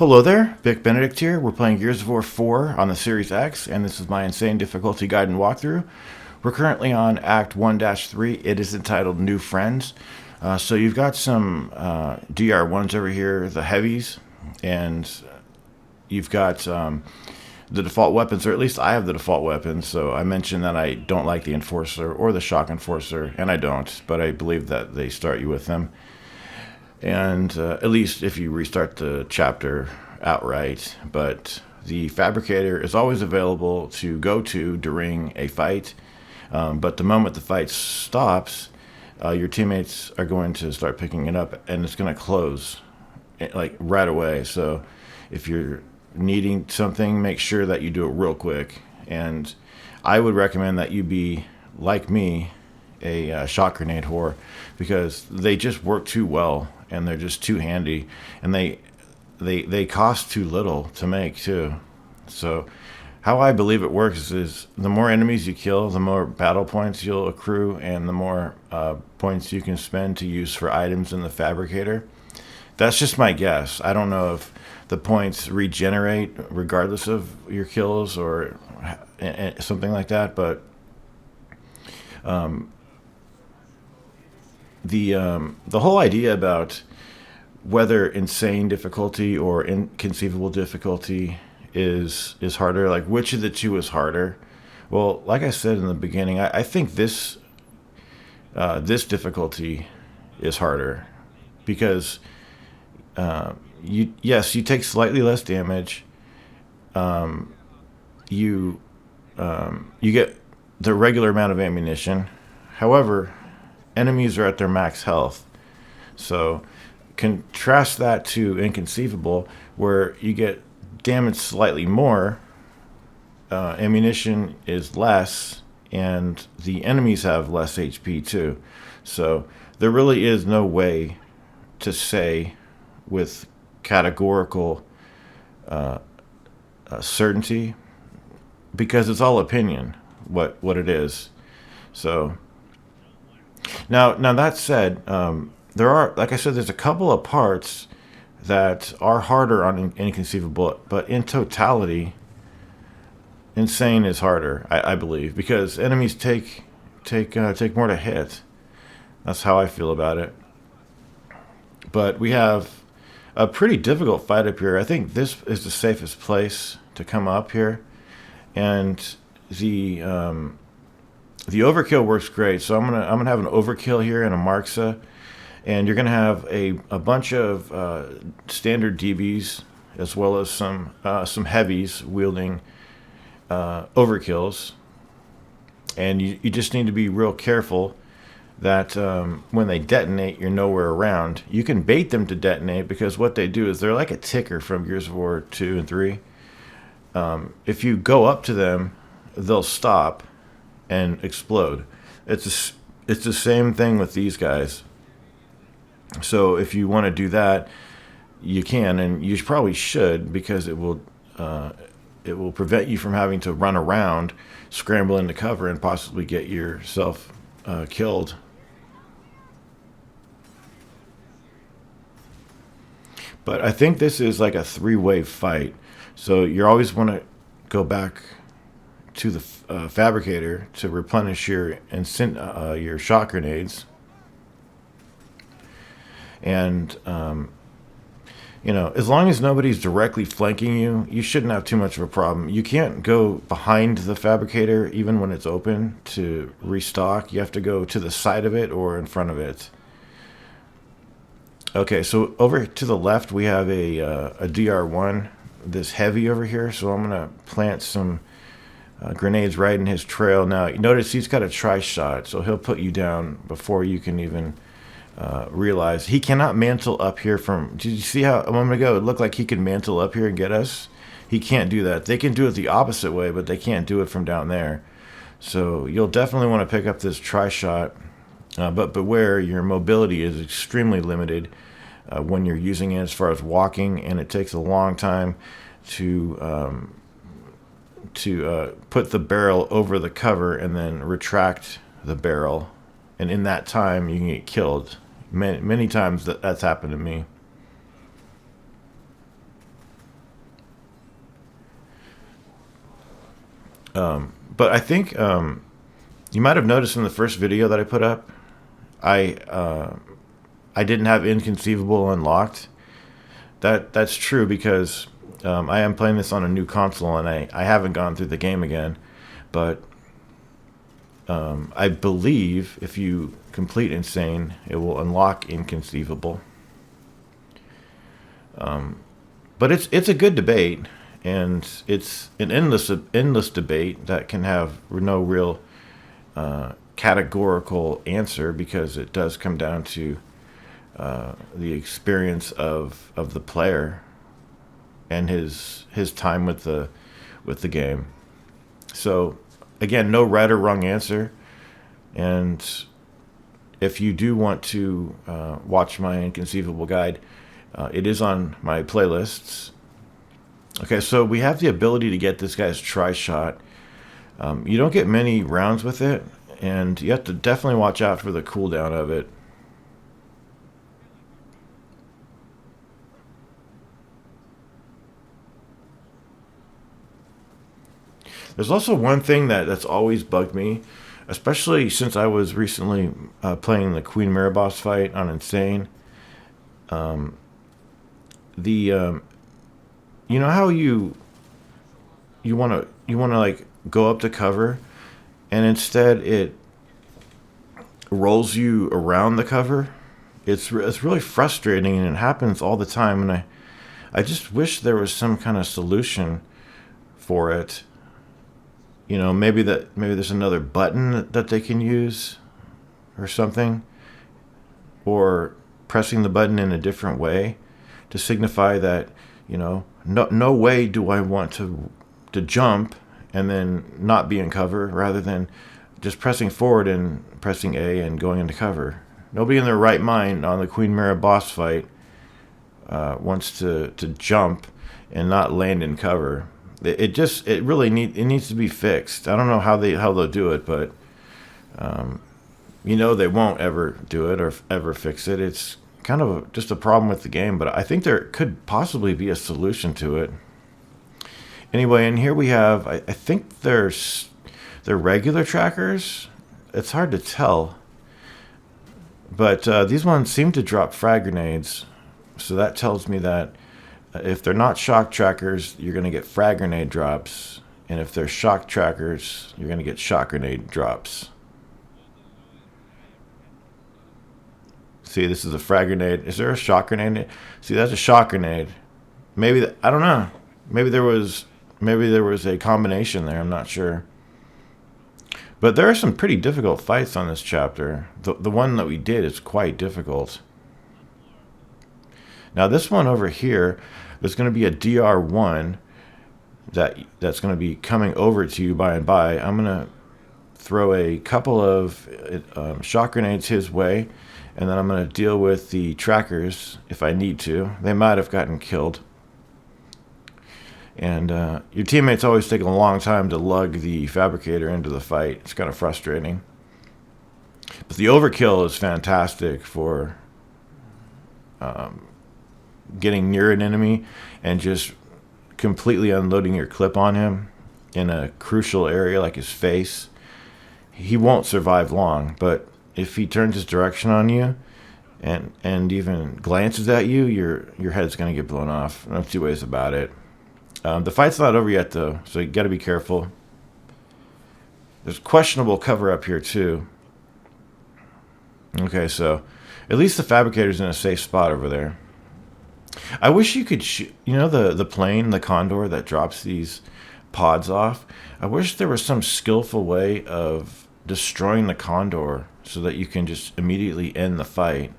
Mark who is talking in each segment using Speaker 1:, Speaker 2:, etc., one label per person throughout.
Speaker 1: Hello there, Vic Benedict here. We're playing Gears of War 4 on the Series X, and this is my insane difficulty guide and walkthrough. We're currently on Act 1-3. It is entitled New Friends. So you've got some DR1s over here, the heavies, and you've got the default weapons, or at least I have the default weapons. So I mentioned that I don't like the Enforcer or the Shock Enforcer, and I don't, but I believe that they start you with them. And at least if you restart the chapter outright. But the Fabricator is always available to go to during a fight. But the moment the fight stops, your teammates are going to start picking it up, and it's going to close like right away. So if you're needing something, make sure that you do it real quick. And I would recommend that you be like me, a shot grenade whore, because they just work too well and they're just too handy, and they cost too little to make too. So how I believe it works is the more enemies you kill, the more battle points you'll accrue, and the more points you can spend to use for items in the Fabricator. That's just my guess. I don't know if the points regenerate regardless of your kills or something like that, but the whole idea about whether insane difficulty or inconceivable difficulty is harder, like which of the two is harder. Well, like I said in the beginning, I think this difficulty is harder because you take slightly less damage. You get the regular amount of ammunition. However, enemies are at their max health. So contrast that to Inconceivable, where you get damaged slightly more, ammunition is less, and the enemies have less HP too. So there really is no way to say with categorical certainty, because it's all opinion what it is. So now that said, there are, like I said, there's a couple of parts that are harder on Inconceivable, but in totality, Insane is harder, I believe, because enemies take more to hit. That's how I feel about it. But we have a pretty difficult fight up here. I think this is the safest place to come up here, and the overkill works great. So I'm gonna have an overkill here and a Marxa, and you're gonna have a bunch of standard DBs as well as some heavies wielding overkills, and you just need to be real careful that when they detonate, you're nowhere around. You can bait them to detonate, because what they do is they're like a ticker from Gears of War 2 and 3. If you go up to them, they'll stop and explode. It's the same thing with these guys. So if you want to do that, you can, and you probably should, because it will prevent you from having to run around, scramble into cover, and possibly get yourself killed. But I think this is like a three-way fight. So you always want to go back to the Fabricator to replenish your shot grenades. And as long as nobody's directly flanking you, you shouldn't have too much of a problem. You can't go behind the Fabricator even when it's open to restock. You have to go to the side of it or in front of it. Okay, so over to the left we have a DR1, this heavy over here. So I'm gonna plant some grenades right in his trail. Now you notice he's got a tri-shot, so he'll put you down before you can even realize. He cannot mantle up here from... Did you see how a moment ago it looked like he could mantle up here and get us? He can't do that. They can do it the opposite way, but they can't do it from down there. So you'll definitely want to pick up this tri-shot, but beware, your mobility is extremely limited when you're using it as far as walking, and it takes a long time to put the barrel over the cover and then retract the barrel, and in that time you can get killed. Many times that's happened to me. But I think you might have noticed in the first video that I put up, I I didn't have Inconceivable unlocked. That's true because I am playing this on a new console and I haven't gone through the game again. But I believe if you complete Insane, it will unlock Inconceivable. But it's a good debate, and it's an endless debate that can have no real categorical answer because it does come down to the experience of the player and his time with the game. So again, no right or wrong answer. And if you do want to watch my Inconceivable guide, it is on my playlists. Okay, so we have the ability to get this guy's Tri-Shot. You don't get many rounds with it, and you have to definitely watch out for the cooldown of it. There's also one thing that's always bugged me, especially since I was recently playing the Queen Mara boss fight on Insane. The You know how you want to like go up to cover, and instead it rolls you around the cover. It's really frustrating, and it happens all the time. And I just wish there was some kind of solution for it. Maybe there's another button that they can use or something, or pressing the button in a different way to signify that, no way do I want to jump and then not be in cover, rather than just pressing forward and pressing A and going into cover. Nobody in their right mind on the Queen Mara boss fight wants to jump and not land in cover. It really needs to be fixed. I don't know how they'll do it, but they won't ever do it or ever fix it. It's kind of just a problem with the game, but I think there could possibly be a solution to it. Anyway, and here we have, I think they're regular trackers. It's hard to tell, but these ones seem to drop frag grenades, so that tells me that if they're not shock trackers, you're going to get frag grenade drops. And if they're shock trackers, you're going to get shock grenade drops. See, this is a frag grenade. Is there a shock grenade? See, that's a shock grenade. I don't know. Maybe there was a combination there. I'm not sure. But there are some pretty difficult fights on this chapter. The one that we did is quite difficult. Now this one over here, there's going to be a DR1 that's going to be coming over to you by and by. I'm going to throw a couple of shock grenades his way, and then I'm going to deal with the trackers if I need to. They might have gotten killed. And your teammates always take a long time to lug the fabricator into the fight. It's kind of frustrating. But the overkill is fantastic for getting near an enemy and just completely unloading your clip on him in a crucial area like his face. He won't survive long, but if he turns his direction on you and even glances at you, your head's going to get blown off. No two ways about it. The fight's not over yet, though, so you got to be careful. There's questionable cover up here, too. Okay, so at least the fabricator's in a safe spot over there. I wish you could shoot, the plane, the Condor that drops these pods off. I wish there was some skillful way of destroying the Condor so that you can just immediately end the fight,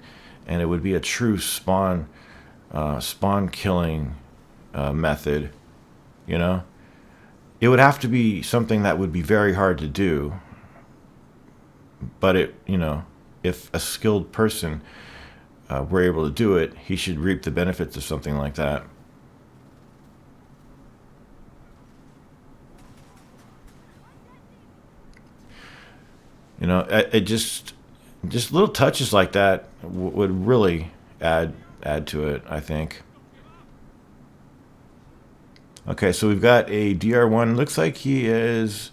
Speaker 1: and it would be a true spawn killing method. It would have to be something that would be very hard to do, but if a skilled person were able to do it, he should reap the benefits of something like that. It just little touches like that would really add to it, I think. Okay, so we've got a DR1. Looks like he is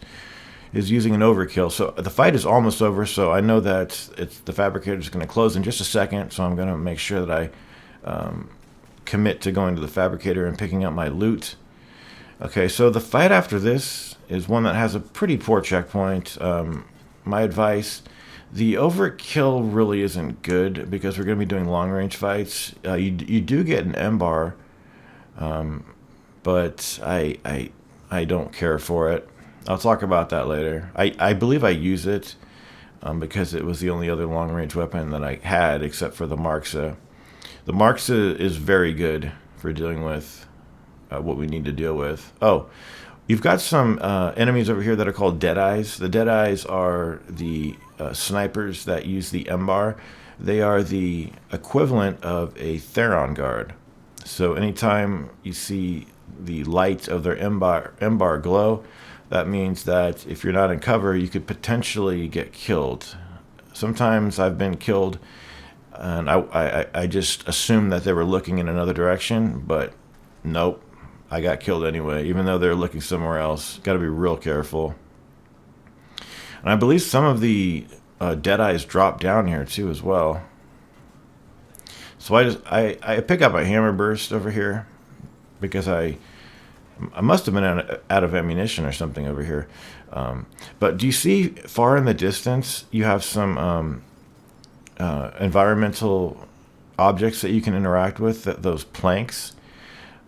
Speaker 1: using an overkill. So the fight is almost over. So I know that the fabricator is going to close in just a second. So I'm going to make sure that I commit to going to the fabricator and picking up my loot. Okay, so the fight after this is one that has a pretty poor checkpoint. My advice: the overkill really isn't good because we're going to be doing long range fights. You do get an M bar, but I don't care for it. I'll talk about that later. I believe I use it because it was the only other long range weapon that I had except for the Marxa. The Marxa is very good for dealing with what we need to deal with. Oh, you've got some enemies over here that are called Deadeyes. The Deadeyes are the snipers that use the M-bar. They are the equivalent of a Theron guard. So anytime you see the light of their M-bar glow, that means that if you're not in cover, you could potentially get killed. Sometimes I've been killed, and I just assumed that they were looking in another direction, but nope. I got killed anyway, even though they're looking somewhere else. Got to be real careful. And I believe some of the Deadeyes drop down here too as well. So I pick up a hammer burst over here because I must have been out of ammunition or something over here. But do you see far in the distance you have some environmental objects that you can interact with, those planks?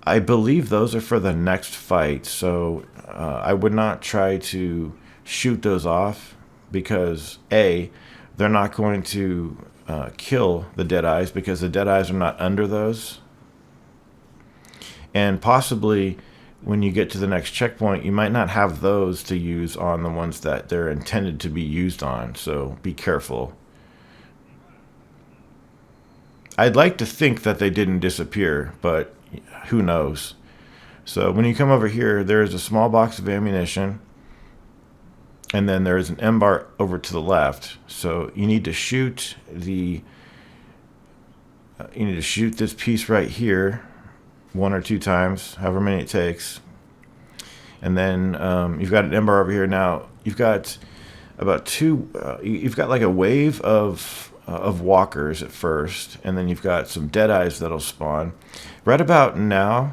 Speaker 1: I believe those are for the next fight, so I would not try to shoot those off because A, they're not going to kill the Deadeyes because the Deadeyes are not under those. And possibly when you get to the next checkpoint, you might not have those to use on the ones that they're intended to be used on, so be careful. I'd like to think that they didn't disappear, but who knows? So when you come over here, there is a small box of ammunition, and then there is an M bar over to the left. So you need to shoot this piece right here 1 or 2 times, however many it takes, and then you've got an M bar over here. Now you've got about you've got like a wave of walkers at first, and then you've got some Deadeyes that'll spawn. Right about now,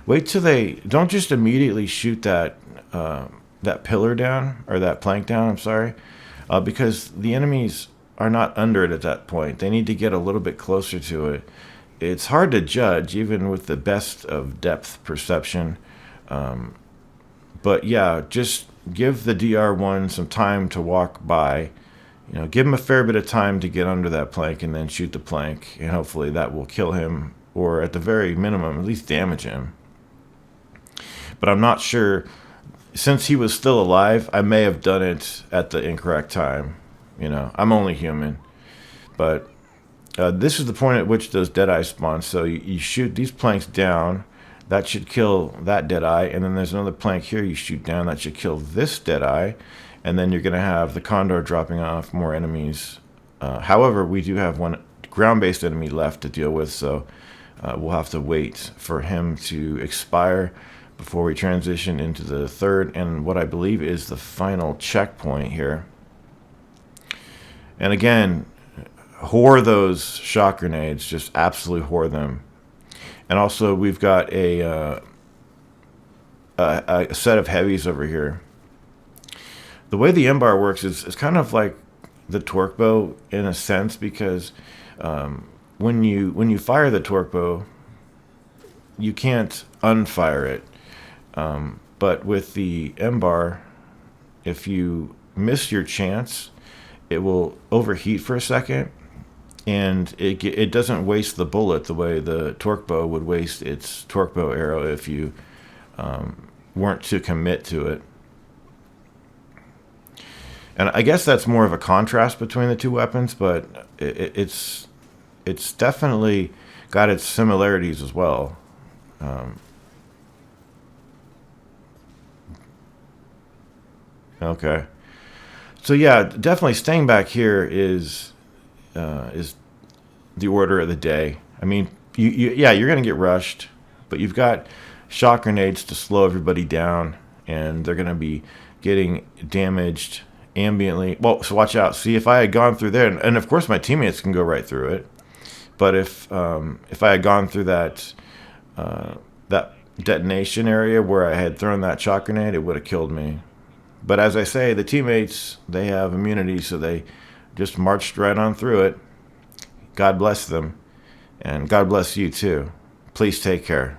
Speaker 1: wait till they don't just immediately shoot that pillar down, or that plank down, I'm sorry, because the enemies are not under it at that point. They need to get a little bit closer to it. It's hard to judge even with the best of depth perception, but yeah, just give the DR1 some time to walk by. Give him a fair bit of time to get under that plank and then shoot the plank, and hopefully that will kill him, or at the very minimum, at least damage him. But I'm not sure. Since he was still alive, I may have done it at the incorrect time. I'm only human. But this is the point at which those Deadeyes spawn. So you shoot these planks down. That should kill that Deadeye. And then there's another plank here you shoot down. That should kill this Deadeye. And then you're going to have the Condor dropping off more enemies. However, we do have one ground-based enemy left to deal with, so we'll have to wait for him to expire before we transition into the third and what I believe is the final checkpoint here. And again, whore those shock grenades. Just absolutely whore them. And also, we've got a set of heavies over here. The way the M-bar works is kind of like the torque bow in a sense, because when you fire the torque bow, you can't unfire it. But with the M-bar, if you miss your chance, it will overheat for a second, and it doesn't waste the bullet the way the torque bow would waste its torque bow arrow if you weren't to commit to it. And I guess that's more of a contrast between the two weapons, but it's definitely got its similarities as well. Okay. So yeah, definitely staying back here is the order of the day. I mean, yeah, you're gonna get rushed, but you've got shock grenades to slow everybody down, and they're gonna be getting damaged ambiently. Well, so watch out. See, if I had gone through there, and of course my teammates can go right through it, but if I had gone through that detonation area where I had thrown that shock grenade, it would have killed me. But as I say, the teammates, they have immunity, so they just marched right on through it. God bless them, and God bless you too. Please take care.